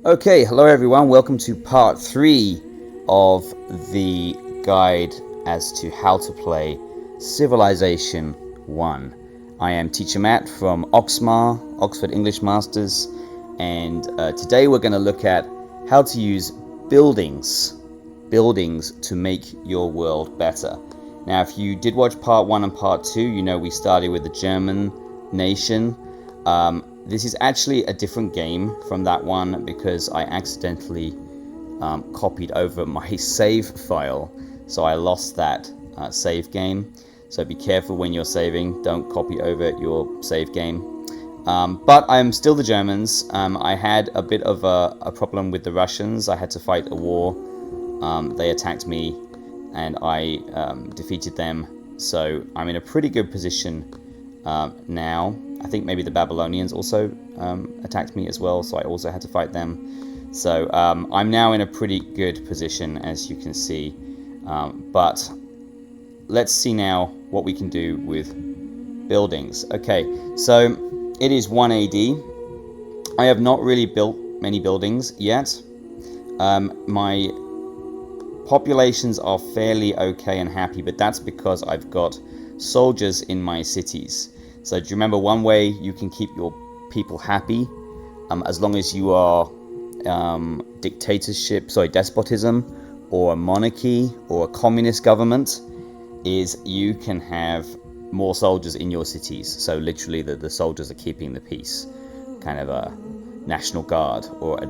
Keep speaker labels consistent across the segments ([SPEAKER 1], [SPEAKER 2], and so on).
[SPEAKER 1] Okay, hello everyone. Welcome to part 3 of the guide as to how to play Civilization 1. I am Teacher Matt from Oxmar, Oxford English Masters, and today we're going to look at how to use buildings to make your world better. Now, if you did watch part 1 and part 2, you know we started with the German nation. This is actually a different game from that one because I accidentally copied over my save file, so I lost that save game. So be careful when you're saving, don't copy over your save game. But I'm still the Germans. I had a bit of a problem with the Russians. I had to fight a war. They attacked me and I defeated them, so I'm in a pretty good position now. I think maybe the Babylonians also attacked me as well, so I also had to fight them. So I'm now in a pretty good position, as you can see. But let's see now what we can do with buildings. Okay, so it is 1 AD. I have not really built many buildings yet. My populations are fairly okay and happy, but that's because I've got soldiers in my cities. So do you remember one way you can keep your people happy, as long as you are despotism, or a monarchy, or a communist government, is you can have more soldiers in your cities. So literally the soldiers are keeping the peace, kind of a national guard or a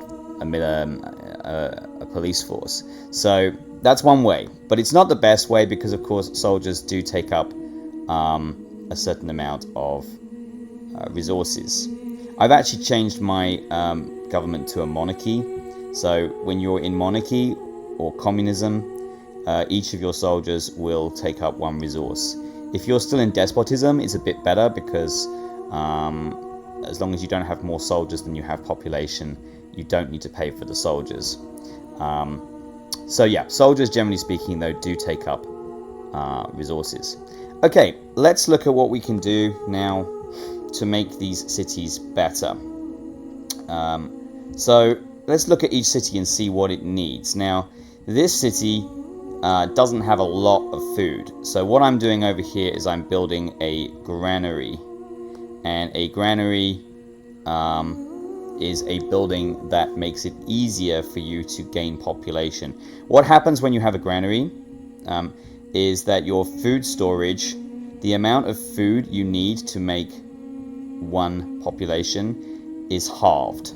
[SPEAKER 1] police force. So that's one way, but it's not the best way because of course soldiers do take up a certain amount of resources. I've actually changed my government to a monarchy. So when you're in monarchy or communism, each of your soldiers will take up one resource. If you're still in despotism, it's a bit better because as long as you don't have more soldiers than you have population, you don't need to pay for the soldiers. So yeah, soldiers generally speaking though do take up resources. Okay, let's look at what we can do now to make these cities better. So let's look at each city and see what it needs. Now, this city doesn't have a lot of food. So what I'm doing over here is I'm building a granary. And a granary is a building that makes it easier for you to gain population. What happens when you have a granary is that your food storage, the amount of food you need to make one population, is halved.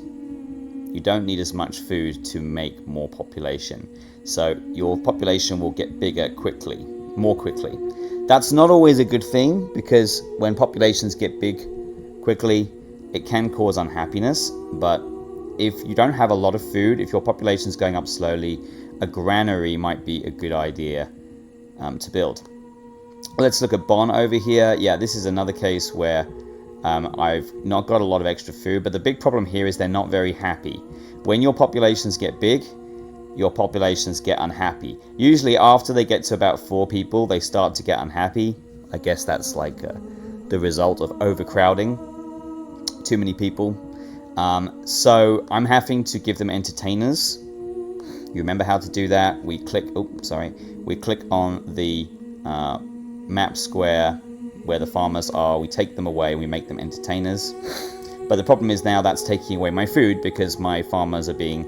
[SPEAKER 1] You don't need as much food to make more population. So your population will get bigger more quickly. That's not always a good thing because when populations get big quickly, it can cause unhappiness. But if you don't have a lot of food, if your population is going up slowly, a granary might be a good idea to build. Let's look at Bonn over here. Yeah, this is another case where I've not got a lot of extra food, but the big problem here is they're not very happy. When your populations get big, your populations get unhappy. Usually after they get to about 4 people, they start to get unhappy. I guess that's like the result of overcrowding. Too many people. So I'm having to give them entertainers. You remember how to do that? We click on the map square where the farmers are, we take them away, we make them entertainers. But the problem is now that's taking away my food because my farmers are being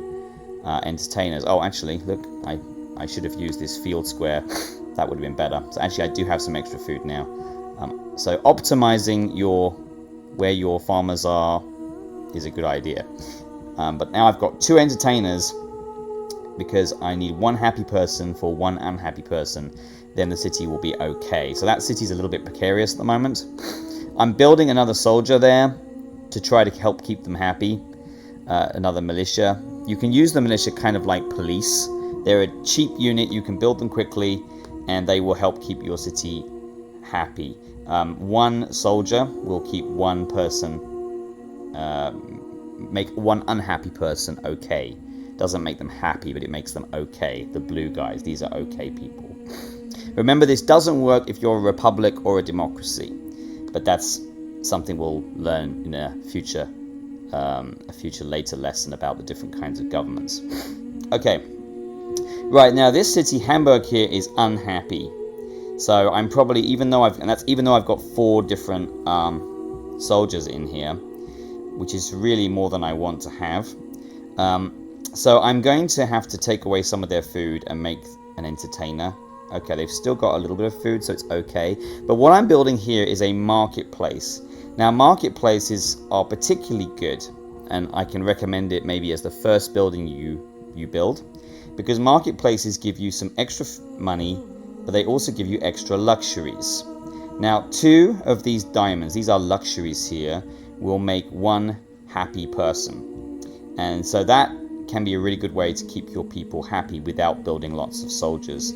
[SPEAKER 1] entertainers. Oh, actually, look, I should have used this field square. That would have been better. So actually I do have some extra food now. So optimizing where your farmers are is a good idea. But now I've got 2 entertainers because I need 1 happy person for 1 unhappy person. Then the city will be okay. So that city's a little bit precarious at the moment. I'm building another soldier there to try to help keep them happy. Another militia. You can use the militia kind of like police. They're a cheap unit. You can build them quickly and they will help keep your city happy. 1 soldier will keep 1 person, make 1 unhappy person okay. Doesn't make them happy, but it makes them okay. The blue guys, these are okay people. Remember, this doesn't work if you're a republic or a democracy, but that's something we'll learn in a future a future later lesson about the different kinds of governments. Okay, right now this city, Hamburg here, is unhappy. So I'm probably, even though I've got 4 different soldiers in here, which is really more than I want to have. So I'm going to have to take away some of their food and make an entertainer. Okay, they've still got a little bit of food, so it's okay. But what I'm building here is a marketplace. Now, marketplaces are particularly good, and I can recommend it maybe as the first building you build, because marketplaces give you some extra money, but they also give you extra luxuries. Now, 2 of these diamonds, these are luxuries here, will make 1 happy person. And so that can be a really good way to keep your people happy without building lots of soldiers.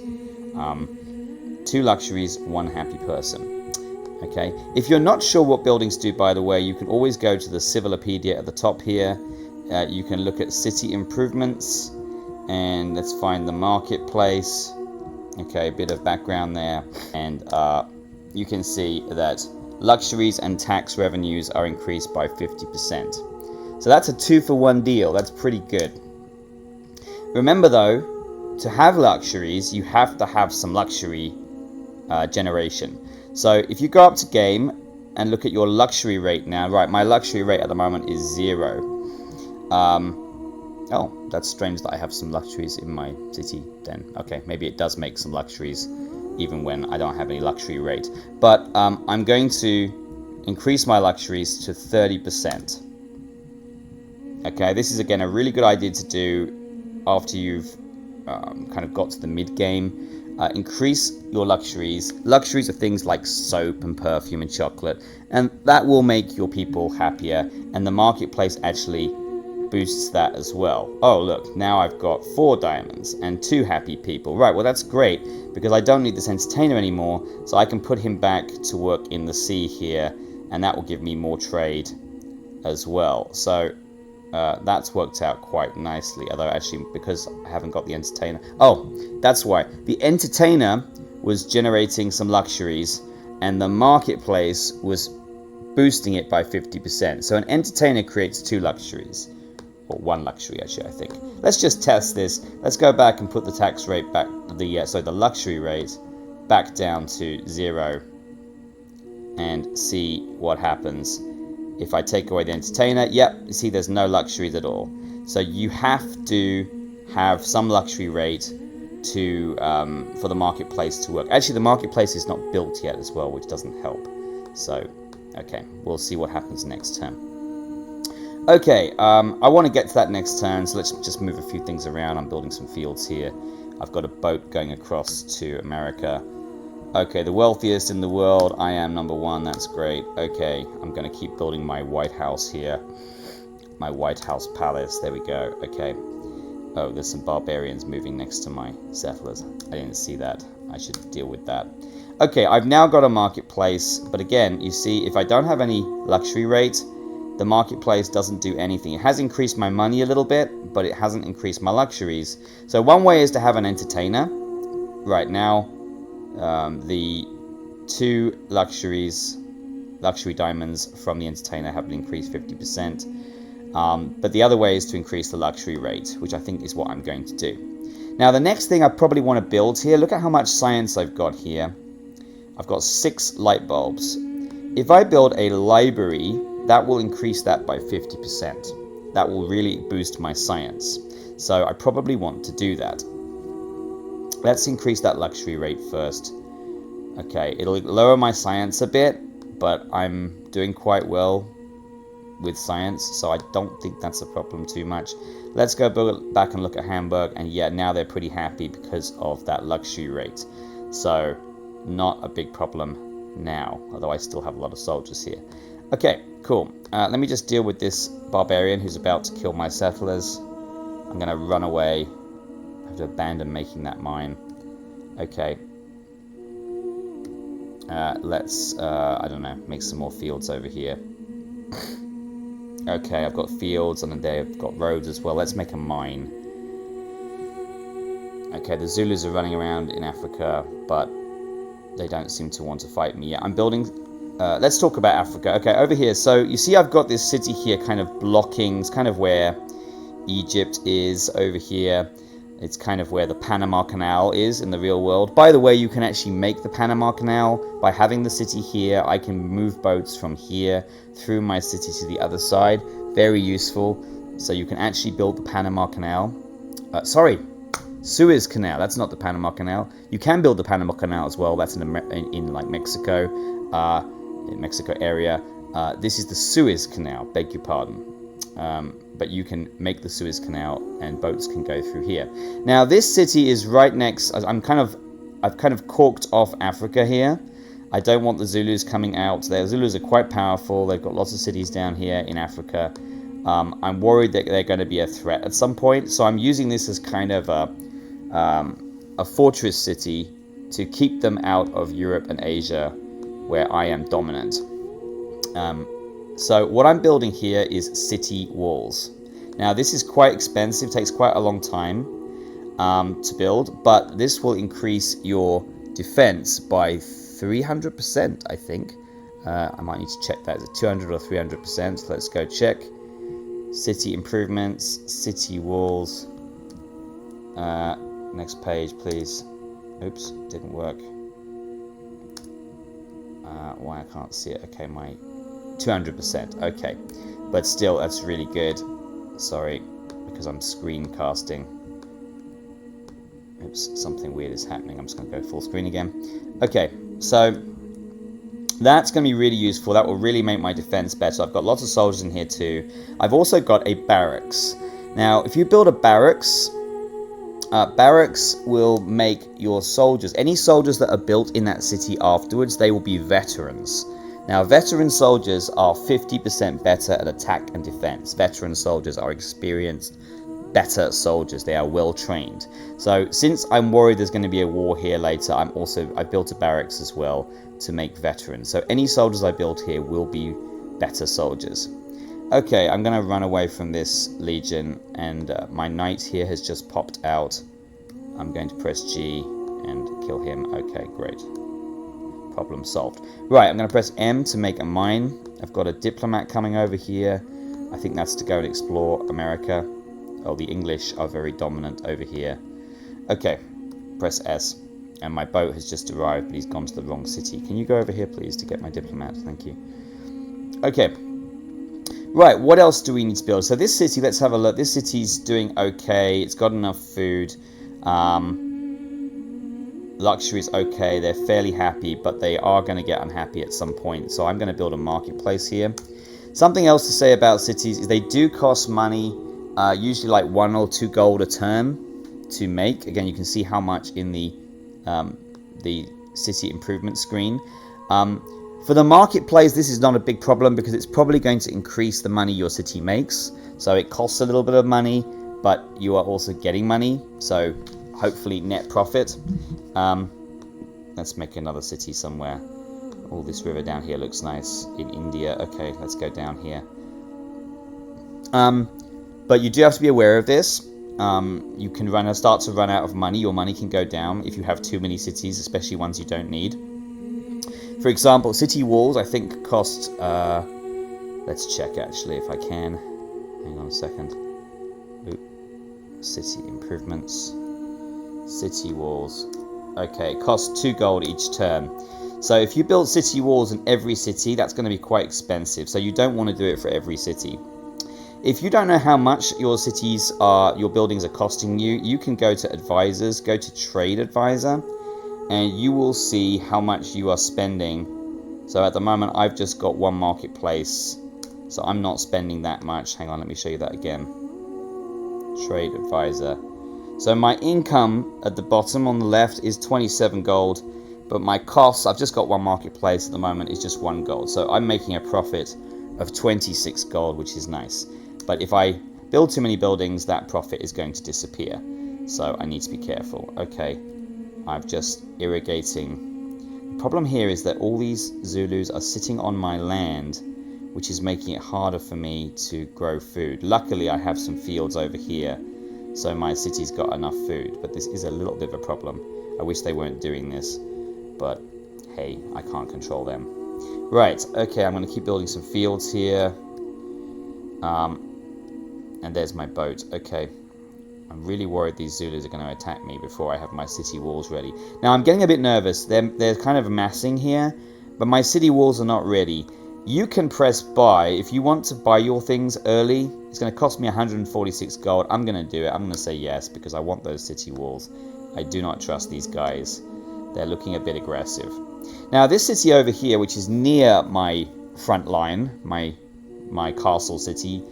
[SPEAKER 1] 2 luxuries, 1 happy person. Okay, if you're not sure what buildings do, by the way, you can always go to the Civilopedia at the top here. You can look at city improvements, and let's find the marketplace. Okay, a bit of background there, and you can see that luxuries and tax revenues are increased by 50%. So that's a 2-for-1 deal. That's pretty good. Remember though, to have luxuries, you have to have some luxury generation. So if you go up to game and look at your luxury rate now, right, my luxury rate at the moment is 0. Oh, that's strange that I have some luxuries in my city then. Okay, maybe it does make some luxuries even when I don't have any luxury rate. But I'm going to increase my luxuries to 30%. Okay, this is again a really good idea to do after you've kind of got to the mid-game. Increase your luxuries. Luxuries are things like soap and perfume and chocolate, and that will make your people happier, and the marketplace actually boosts that as well. Oh look, now I've got 4 diamonds and 2 happy people. Right, well that's great, because I don't need this entertainer anymore, so I can put him back to work in the sea here, and that will give me more trade as well. So that's worked out quite nicely, although actually because I haven't got the entertainer. Oh, that's why. The entertainer was generating some luxuries, and the marketplace was boosting it by 50%. So an entertainer creates 2 luxuries. Or 1 luxury, actually, I think. Let's just test this. Let's go back and put the tax rate back, the luxury rate back down to 0, and see what happens. If I take away the entertainer, yep, you see there's no luxuries at all. So you have to have some luxury rate to for the marketplace to work. Actually, the marketplace is not built yet as well, which doesn't help. So, okay, we'll see what happens next turn. Okay, I want to get to that next turn, so let's just move a few things around. I'm building some fields here. I've got a boat going across to America. Okay, the wealthiest in the world. I am number 1. That's great. Okay, I'm going to keep building my White House here. My White House Palace. There we go. Okay. Oh, there's some barbarians moving next to my settlers. I didn't see that. I should deal with that. Okay, I've now got a marketplace. But again, you see, if I don't have any luxury rate, the marketplace doesn't do anything. It has increased my money a little bit, but it hasn't increased my luxuries. So one way is to have an entertainer. Right now, the 2 luxury diamonds from the entertainer have been increased 50%. But the other way is to increase the luxury rate, which I think is what I'm going to do. Now the next thing I probably want to build here, look at how much science I've got here. I've got 6 light bulbs. If I build a library, that will increase that by 50%. That will really boost my science. So I probably want to do that. Let's increase that luxury rate first. Okay, it'll lower my science a bit, but I'm doing quite well with science, so I don't think that's a problem too much. Let's go back and look at Hamburg, and yeah, now they're pretty happy because of that luxury rate. So, not a big problem now, although I still have a lot of soldiers here. Okay, cool. Let me just deal with this barbarian who's about to kill my settlers. I'm going to run away. I have to abandon making that mine. Okay. Let's, I don't know, make some more fields over here. Okay, I've got fields, and then they've got roads as well. Let's make a mine. Okay, the Zulus are running around in Africa, but they don't seem to want to fight me yet. I'm building let's talk about Africa. Okay, over here. So you see I've got this city here kind of blocking. It's kind of where Egypt is over here. It's kind of where the Panama Canal is in the real world. By the way, you can actually make the Panama Canal by having the city here. I can move boats from here through my city to the other side. Very useful. So you can actually build the Panama Canal. Sorry, Suez Canal. That's not the Panama Canal. You can build the Panama Canal as well. That's in like Mexico, in Mexico area. This is the Suez Canal. Beg your pardon. But you can make the Suez Canal and boats can go through here. Now this city is right next. I've kind of corked off Africa here. I don't want the Zulus coming out. The Zulus are quite powerful. They've got lots of cities down here in Africa. I'm worried that they're going to be a threat at some point. So I'm using this as kind of a fortress city to keep them out of Europe and Asia, where I am dominant. So what I'm building here is city walls. Now this is quite expensive, takes quite a long time to build, but this will increase your defense by 300%, I think. I might need to check that. Is it 200 or 300%? Let's go check. City improvements, city walls. Next page, please. Oops, didn't work. Why I can't see it? Okay, my 200%. Okay, but still, that's really good. Sorry, because I'm screencasting. Oops, something weird is happening. I'm just going to go full screen again. Okay, so that's going to be really useful. That will really make my defense better. I've got lots of soldiers in here too. I've also got a barracks. Now, if you build a barracks, barracks will make your soldiers, any soldiers that are built in that city afterwards, they will be veterans. Now, veteran soldiers are 50% better at attack and defense. Veteran soldiers are experienced, better soldiers. They are well trained. So since I'm worried there's going to be a war here later, I built a barracks as well to make veterans. So any soldiers I build here will be better soldiers. Okay, I'm going to run away from this legion, and my knight here has just popped out. I'm going to press G and kill him. Okay, great. Problem solved. Right, I'm going to press M to make a mine. I've got a diplomat coming over here. I think that's to go and explore America. Oh, the English are very dominant over here. Okay, press S. And my boat has just arrived, but he's gone to the wrong city. Can you go over here, please, to get my diplomat? Thank you. Okay. Right, what else do we need to build? So this city, let's have a look. This city's doing okay. It's got enough food. Luxuries, okay. They're fairly happy, but they are going to get unhappy at some point. So I'm going to build a marketplace here. Something else to say about cities is they do cost money, usually like 1 or 2 gold a term to make. Again, you can see how much in the city improvement screen. For the marketplace, this is not a big problem because it's probably going to increase the money your city makes. So it costs a little bit of money, but you are also getting money. So hopefully net profit. Let's make another city somewhere. Oh, this river down here looks nice in India. Okay, let's go down here. But you do have to be aware of this. You can start to run out of money. Your money can go down if you have too many cities, especially ones you don't need. For example, city walls, I think, cost... let's check, actually, if I can. Hang on a second. Oop. City improvements. City walls. Okay, it costs 2 gold each turn. So if you build city walls in every city, that's going to be quite expensive. So you don't want to do it for every city. If you don't know how much your buildings are costing you, you can go to advisors, go to trade advisor, and you will see how much you are spending. So at the moment, I've just got 1 marketplace, so I'm not spending that much. Hang on, let me show you that again. Trade advisor. So my income at the bottom on the left is 27 gold, but my costs, I've just got 1 marketplace at the moment, is just 1 gold. So I'm making a profit of 26 gold, which is nice. But if I build too many buildings, that profit is going to disappear. So I need to be careful. Okay, I'm just irrigating. The problem here is that all these Zulus are sitting on my land, which is making it harder for me to grow food. Luckily, I have some fields over here, so my city's got enough food. But this is a little bit of a problem. I wish they weren't doing this, but hey, I can't control them. Right, okay, I'm going to keep building some fields here. And there's my boat. Okay. I'm really worried these Zulus are going to attack me before I have my city walls ready. Now, I'm getting a bit nervous. They're kind of amassing here, but my city walls are not ready. You can press buy. If you want to buy your things early, it's going to cost me 146 gold. I'm going to do it. I'm going to say yes, because I want those city walls. I do not trust these guys. They're looking a bit aggressive. Now, this city over here, which is near my front line, my castle city,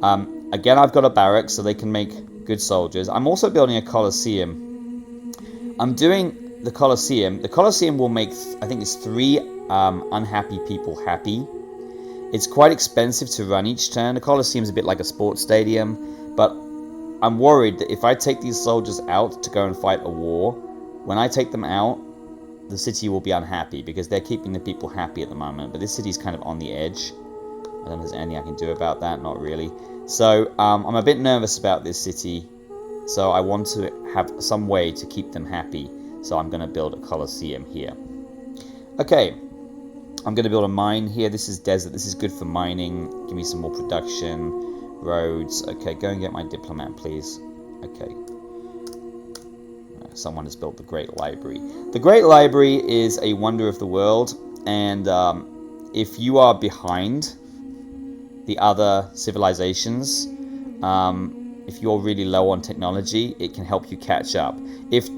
[SPEAKER 1] again, I've got a barrack, so they can make good soldiers. I'm also building a Colosseum. I'm doing the Colosseum. The Colosseum will make, I think it's 3 unhappy people happy. It's quite expensive to run each turn. The Colosseum's a bit like a sports stadium, but I'm worried that if I take these soldiers out to go and fight a war, when I take them out, the city will be unhappy because they're keeping the people happy at the moment. But this city's kind of on the edge. I don't know if there's anything I can do about that. Not really. So I'm a bit nervous about this city. So I want to have some way to keep them happy. So I'm going to build a Colosseum here. Okay. I'm going to build a mine here. This is desert. This is good for mining. Give me some more production. Roads. Okay, go and get my diplomat, please. Okay. Someone has built the Great Library. The Great Library is a wonder of the world. And if you are behind the other civilizations, if you're really low on technology, it can help you catch up. If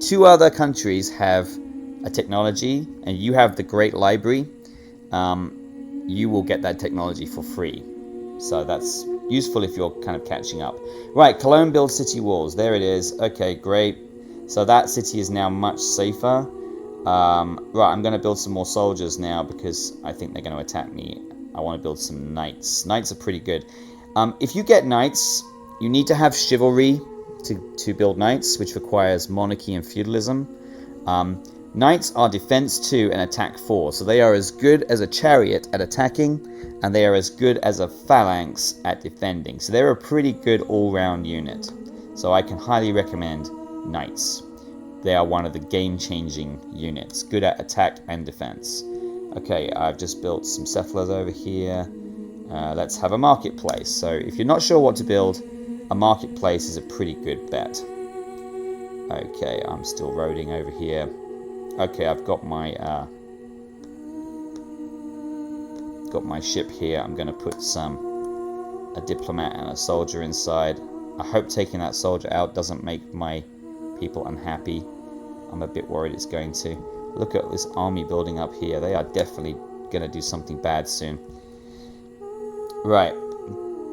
[SPEAKER 1] 2 other countries have a technology and you have the Great Library, you will get that technology for free. So that's useful if you're kind of catching up. Right, Cologne builds city walls. There it is. Okay, great. So that city is now much safer. Right, I'm going to build some more soldiers now because I think they're going to attack me. I want to build some knights. Knights are pretty good. If you get knights, you need to have chivalry to build knights, which requires monarchy and feudalism. Knights are defense 2 and attack 4, so they are as good as a chariot at attacking, and they are as good as a phalanx at defending. So they're a pretty good all-round unit. So I can highly recommend knights. They are one of the game-changing units, good at attack and defense. Okay, I've just built some settlers over here. Let's have a marketplace. So if you're not sure what to build, a marketplace is a pretty good bet. Okay, I'm still roading over here. Okay, I've got my ship here. I'm going to put a diplomat and a soldier inside. I hope taking that soldier out doesn't make my people unhappy. I'm a bit worried it's going to. Look at this army building up here. They are definitely going to do something bad soon. Right.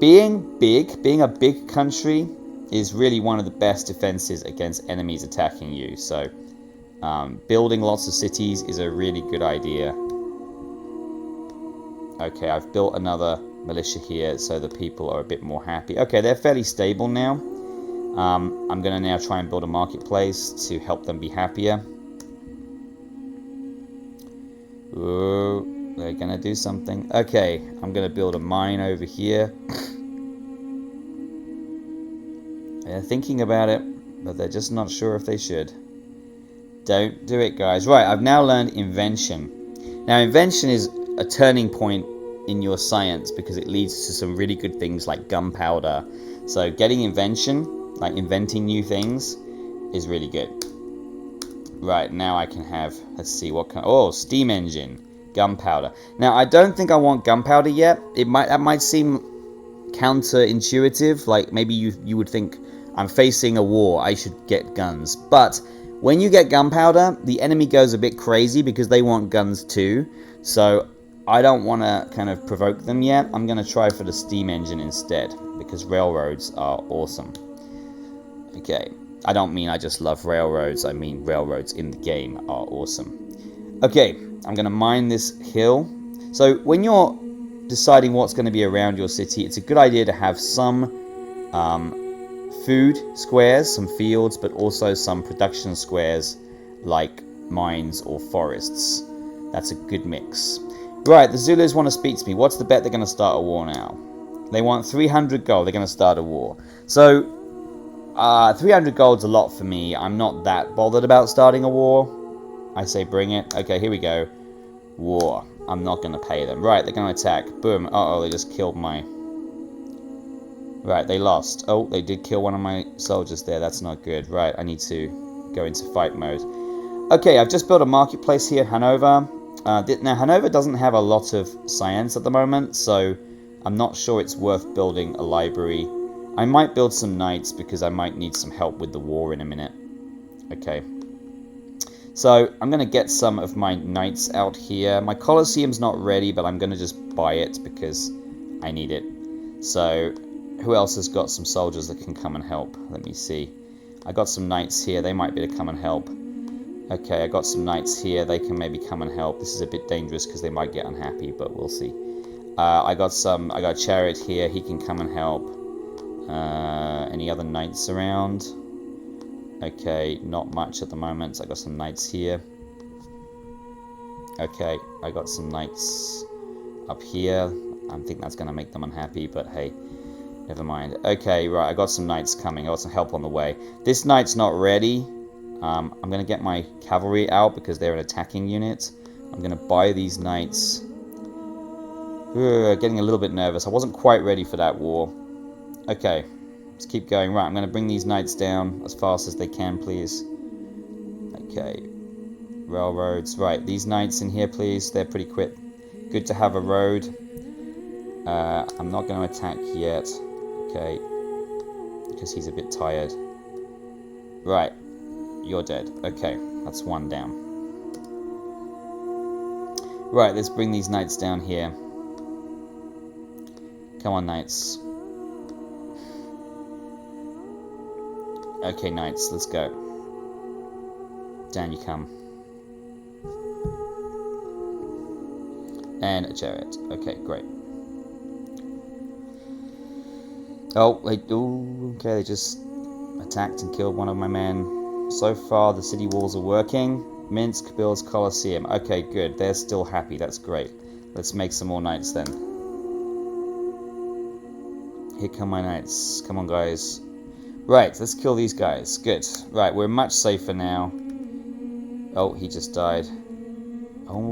[SPEAKER 1] Being a big country is really one of the best defenses against enemies attacking you. So building lots of cities is a really good idea. Okay, I've built another militia here so the people are a bit more happy. Okay, they're fairly stable now. I'm going to now try and build a marketplace to help them be happier. Ooh, they're going to do something. Okay, I'm going to build a mine over here. They're thinking about it, but they're just not sure if they should. Don't do it, guys. Right, I've now learned invention. Now, invention is a turning point in your science because it leads to some really good things like gunpowder. So getting invention, like inventing new things, is really good. Right, now I can have, let's see what kind, oh, steam engine, gunpowder. Now, I don't think I want gunpowder yet. That might seem counterintuitive, like maybe you would think I'm facing a war, I should get guns. But when you get gunpowder, the enemy goes a bit crazy because they want guns too. So I don't want to kind of provoke them yet. I'm going to try for the steam engine instead because railroads are awesome. Okay, I don't mean I just love railroads, I mean railroads in the game are awesome. Okay, I'm going to mine this hill. So when you're deciding what's going to be around your city, it's a good idea to have some food squares, some fields, but also some production squares like mines or forests. That's a good mix. Right, the Zulus want to speak to me. What's the bet they're going to start a war now? They want 300 gold. They're going to start a war. So 300 gold's a lot for me. I'm not that bothered about starting a war. I say bring it. Okay, here we go. War. I'm not going to pay them. Right, they're going to attack. Boom. Uh-oh, they just killed my... Right, they lost. Oh, they did kill one of my soldiers there. That's not good. Right, I need to go into fight mode. Okay, I've just built a marketplace here, Hanover. Now, Hanover doesn't have a lot of science at the moment, so I'm not sure it's worth building a library. I might build some knights because I might need some help with the war in a minute. Okay. So, I'm going to get some of my knights out here. My Colosseum's not ready, but I'm going to just buy it because I need it. So, who else has got some soldiers that can come and help? Let me see. I got some knights here. They might be able to come and help. Okay, I got some knights here. They can maybe come and help. This is a bit dangerous because they might get unhappy, but we'll see. I got a chariot here. He can come and help. Any other knights around? Okay, not much at the moment. I got some knights here. Okay, I got some knights up here. I think that's going to make them unhappy, but hey, never mind. Okay, right, I got some knights coming. I got some help on the way. This knight's not ready. I'm going to get my cavalry out because they're an attacking unit. I'm going to buy these knights. Getting a little bit nervous. I wasn't quite ready for that war. Okay, let's keep going. Right, I'm going to bring these knights down as fast as they can, please. Okay, railroads. Right, these knights in here, please. They're pretty quick. Good to have a road. I'm not going to attack yet. Okay, because he's a bit tired. Right, you're dead. Okay, that's one down. Right, let's bring these knights down here. Come on, knights. Okay, knights, let's go. Down you come. And a chariot. Okay, great. Oh, they just attacked and killed one of my men. So far, the city walls are working. Minsk builds Colosseum. Okay, good. They're still happy. That's great. Let's make some more knights then. Here come my knights. Come on, guys. Right, let's kill these guys. Good. Right, we're much safer now. Oh, he just died. Oh,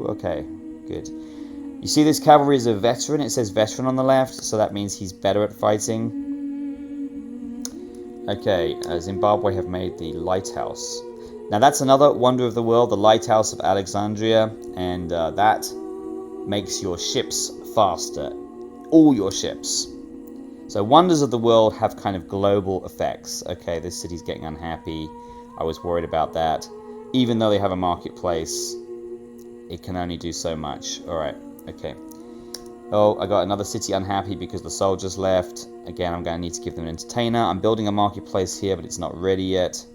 [SPEAKER 1] okay, good. You see this cavalry is a veteran. It says veteran on the left, so that means he's better at fighting. Okay, Zimbabwe have made the lighthouse. Now that's another wonder of the world, the lighthouse of Alexandria, and that makes your ships faster. All your ships. So wonders of the world have kind of global effects. Okay, this city's getting unhappy. I was worried about that. Even though they have a marketplace, it can only do so much. Alright, okay. Oh, I got another city unhappy because the soldiers left. Again, I'm going to need to give them an entertainer. I'm building a marketplace here, but it's not ready yet.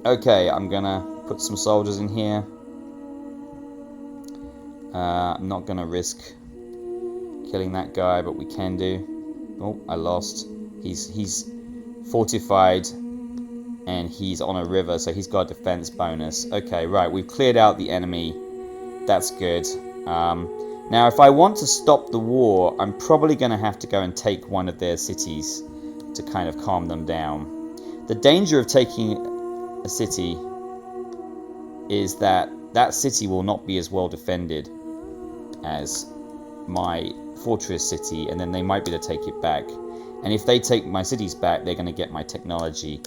[SPEAKER 1] Okay, I'm going to put some soldiers in here. I'm not going to risk killing that guy, but we can do. Oh, I lost. He's fortified, and he's on a river, so he's got a defense bonus. Okay, right, we've cleared out the enemy. That's good. Now, if I want to stop the war, I'm probably going to have to go and take one of their cities to kind of calm them down. The danger of taking a city is that that city will not be as well defended as my fortress city, and then they might be able to take it back. And if they take my cities back, they're going to get my technology.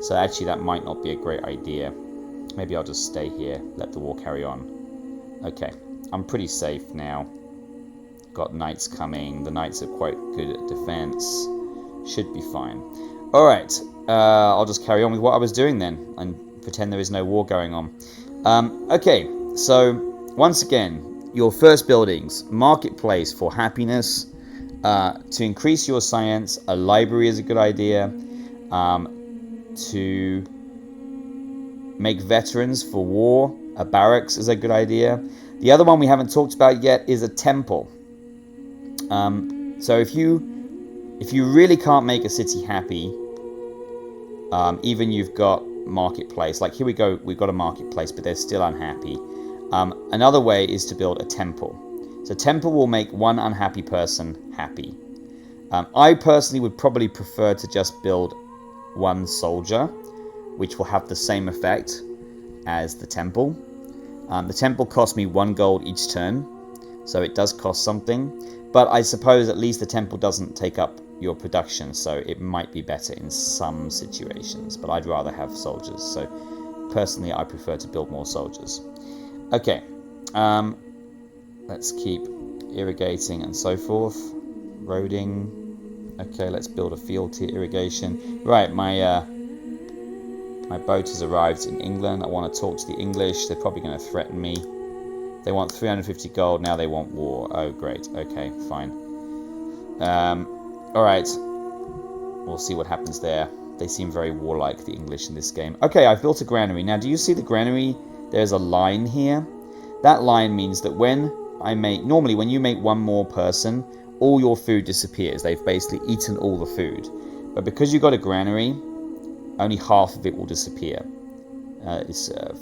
[SPEAKER 1] So actually, that might not be a great idea. Maybe I'll just stay here, let the war carry on. Okay, I'm pretty safe now. Got knights coming. The knights are quite good at defense. Should be fine. Alright, I'll just carry on with what I was doing then, and pretend there is no war going on. Okay, so once again, your first buildings, marketplace for happiness, to increase your science, a library is a good idea, to make veterans for war, a barracks is a good idea. The other one we haven't talked about yet is a temple. So if you really can't make a city happy, even you've got marketplace, like here we go, we've got a marketplace, but they're still unhappy. Another way is to build a temple. So temple will make one unhappy person happy. I personally would probably prefer to just build one soldier, which will have the same effect. as the temple. The temple cost me 1 gold each turn, so it does cost something. But I suppose at least the temple doesn't take up your production, so it might be better in some situations. But I'd rather have soldiers, so personally I prefer to build more soldiers. Okay, let's keep irrigating and so forth. Roading. Okay, let's build a field to irrigation. Right, my boat has arrived in England. I want to talk to the English. They're probably going to threaten me. They want 350 gold. Now they want war. Oh, great. Okay, fine. Alright. We'll see what happens there. They seem very warlike, the English, in this game. Okay, I've built a granary. Now, do you see the granary? There's a line here. That line means that normally when you make one more person, all your food disappears. They've basically eaten all the food. But because you've got a granary, only half of it will disappear.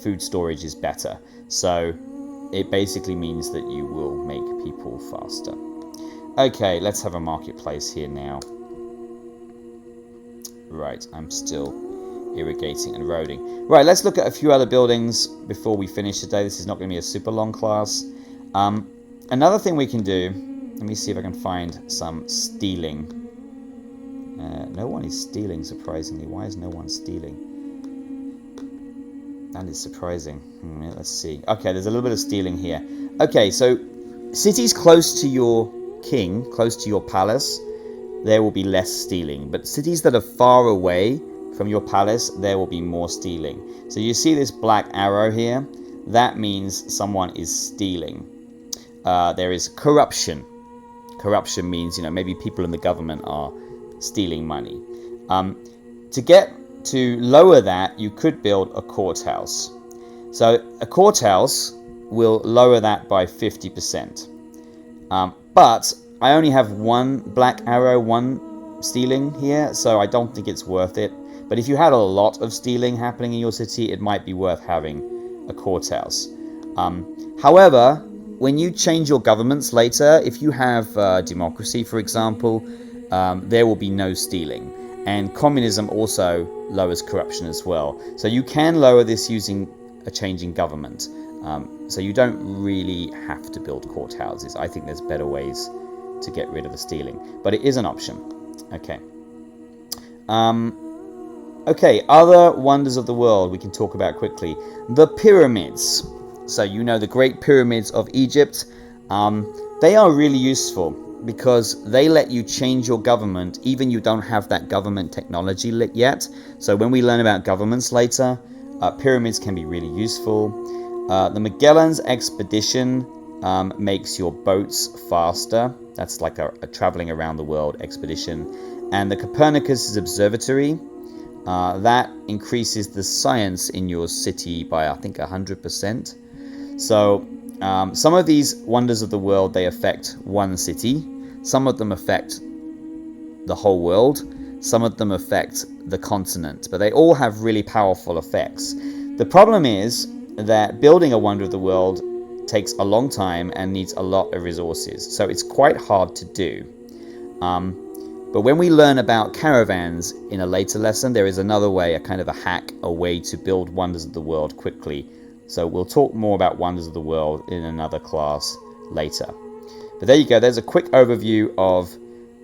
[SPEAKER 1] Food storage is better. So it basically means that you will make people faster. Okay, let's have a marketplace here now. Right, I'm still irrigating and roading. Right, let's look at a few other buildings before we finish today. This is not going to be a super long class. Another thing we can do, let me see if I can find some stealing. No one is stealing, surprisingly. Why is no one stealing? That is surprising. Let's see. Okay, there's a little bit of stealing here. Okay, so cities close to your king, close to your palace, there will be less stealing. But cities that are far away from your palace, there will be more stealing. So you see this black arrow here? That means someone is stealing. There is corruption. Corruption means, maybe people in the government are stealing money. To lower that, you could build a courthouse. So a courthouse will lower that by 50%. But I only have one black arrow, one stealing here, so I don't think it's worth it. But if you had a lot of stealing happening in your city, it might be worth having a courthouse. However, when you change your governments later, if you have democracy, for example, there will be no stealing. And communism also lowers corruption as well. So you can lower this using a change in government. So you don't really have to build courthouses. I think there's better ways to get rid of the stealing. But it is an option. Okay. Okay, other wonders of the world we can talk about quickly. The pyramids. So the Great Pyramids of Egypt. They are really useful because they let you change your government even you don't have that government technology yet. So when we learn about governments later, pyramids can be really useful. The Magellan's expedition makes your boats faster. That's like a traveling around the world expedition. And the Copernicus Observatory, that increases the science in your city by, I think, 100%. So some of these wonders of the world, they affect one city. Some of them affect the whole world. Some of them affect the continent. But they all have really powerful effects. The problem is that building a wonder of the world takes a long time and needs a lot of resources. So it's quite hard to do. But when we learn about caravans in a later lesson, there is another way, a kind of a hack, a way to build wonders of the world quickly. So we'll talk more about wonders of the world in another class later. But there you go. There's a quick overview of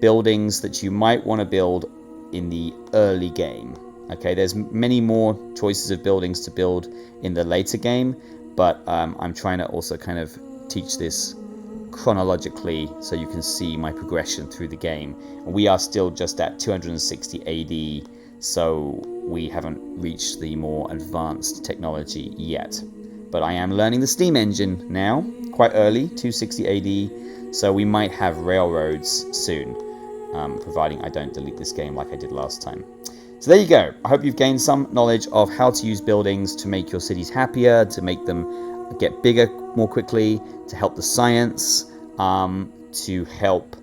[SPEAKER 1] buildings that you might want to build in the early game. Okay, there's many more choices of buildings to build in the later game, but I'm trying to also kind of teach this chronologically so you can see my progression through the game. We are still just at 260 AD, so we haven't reached the more advanced technology yet. But I am learning the steam engine now, quite early, 260 AD, so we might have railroads soon, providing I don't delete this game like I did last time. So there you go. I hope you've gained some knowledge of how to use buildings to make your cities happier, to make them get bigger more quickly, to help the science, to help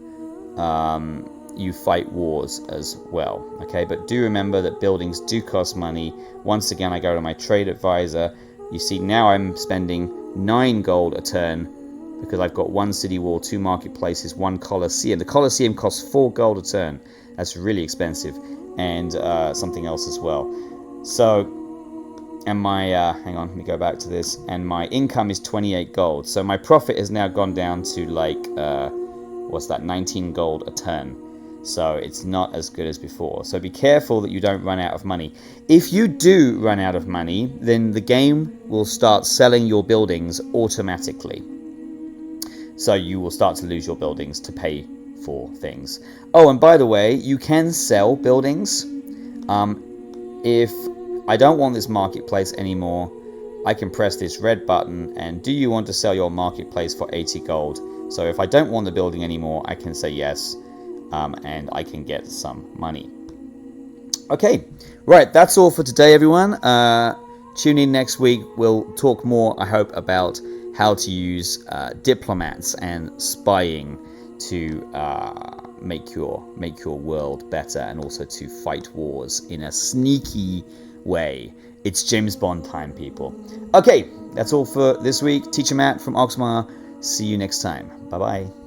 [SPEAKER 1] you fight wars as well. Okay, but do remember that buildings do cost money. Once again, I go to my trade advisor. You see, now I'm spending 9 gold a turn because I've got 1 city wall, 2 marketplaces, 1 Colosseum. The Colosseum costs 4 gold a turn. That's really expensive. And something else as well. So and my hang on, let me go back to this, and my income is 28 gold. So my profit has now gone down to like what's that, 19 gold a turn. So it's not as good as before. So be careful that you don't run out of money. If you do run out of money, then the game will start selling your buildings automatically. So you will start to lose your buildings to pay for things. Oh, and by the way, you can sell buildings. If I don't want this marketplace anymore, I can press this red button and do you want to sell your marketplace for 80 gold? So if I don't want the building anymore, I can say yes, and I can get some money. Okay, right, that's all for today, everyone. Tune in next week. We'll talk more, I hope, about how to use diplomats and spying to make your world better, and also to fight wars in a sneaky way. It's James Bond time, people. Okay, that's all for this week. Teacher Matt from Oxmar. See you next time. Bye-bye.